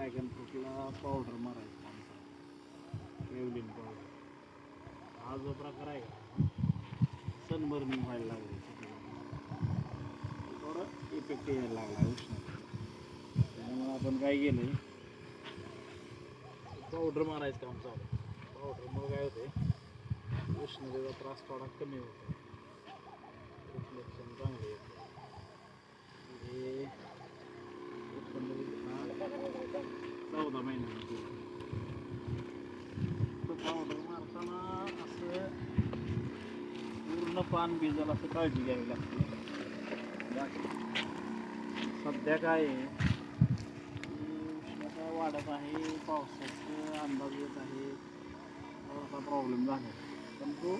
Dragon फ्रूटला powder मारायचं आमचं kaolin powder. हा जो प्रकार आहे का सनबर्निंग व्हायला लागले थोडं इफेक्ट यायला लागला उष्णतेचा. त्यामुळे आपण काय केलं पावडर मारायचं काम चालू. पावडरमुळे काय होते उष्णतेचा त्रास थोडा कमी होतो, रिफ्लेक्शन चांगले येते. हे 14 महिन्यामध्ये पावडर मारताना असं पूर्ण पान भिजल असं काळजी घ्यावी लागते. सध्या काय आहे उष्णता वाढत आहे, पावसाचा अंदाज येत आहे, थोडासा प्रॉब्लेम झाला. पण तो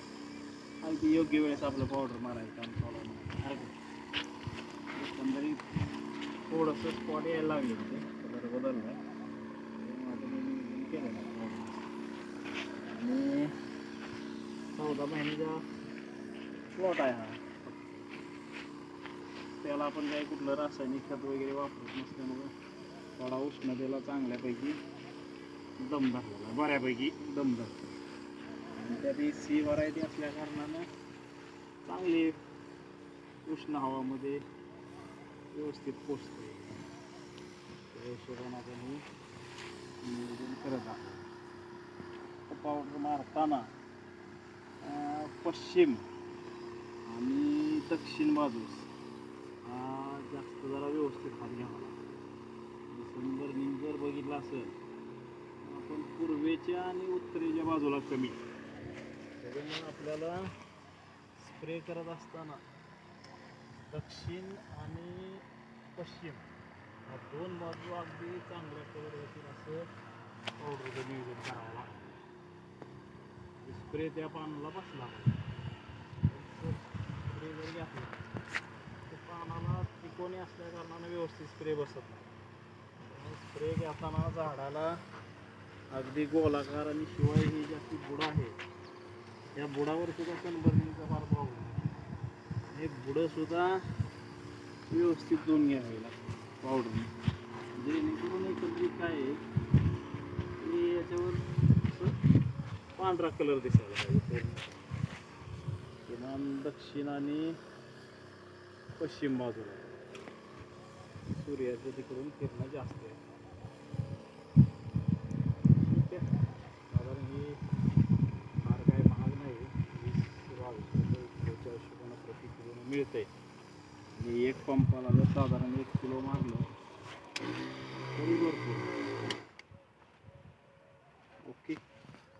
अगदी योग्य वेळेस आपलं पावडर मारायचं काम चालू आहे. एकंदरीत थोडंसं स्पॉट यायला लागले होते, कलर बदलला केलं पावडर. आणि 14 महिन्याचा प्लॉट आहे हा. त्याला आपण काही कुठलं रासायनिक खत वगैरे वापरत नसल्यामुळं थोडा उष्णतेला चांगल्यापैकी दम धरलेला, बऱ्यापैकी दम धरतो. आणि त्यात सी व्हरायटी असल्या कारणानं चांगली उष्ण हवामध्ये व्यवस्थित पोचते. त्या हिशोबाने आपण हे नियोजन करत आहोत. पावडर मारताना पश्चिम आणि दक्षिण बाजूस जास्त जरा व्यवस्थित हात घ्यावा लागतो. सनबर्निंग जर बघितलं असेल आपण पूर्वेच्या आणि उत्तरेच्या बाजूला कमी, त्याच्यामुळे आपल्याला स्प्रे करत असताना दक्षिण आणि पश्चिम ह्या दोन बाजू अगदी चांगल्या कवर होतील असं पावडरचं नियोजन करावं लागतं. स्प्रे त्या पानाला बसला स्प्रे जर घातला तर पानाला त्रिकोणी असल्या कारणाने व्यवस्थित स्प्रे बसत नाही. स्प्रे घेताना झाडाला अगदी गोलाकार आणि शिवाय ही जास्ती बुड आहे त्या बुडावर सुद्धा सनबर्निंगचा फार प्रॉब्लेम आहे. हे बुडं सुद्धा व्यवस्थित धुवून घ्यावे लागते पावडर, जेणेकरून एकत्रित काय आहे की याच्यावर पांढरा कलर दिसायला पाहिजे. किमान दक्षिण आणि पश्चिम बाजूला सूर्याचं तिकडून किरण जास्त आहे. साधारण ही फार काय महाग नाही, 20-22 रुपये किलोच्या हिशोबानं प्रति किलोनं मिळते. आणि एक पंपाला जर साधारण 1 किलो मारलं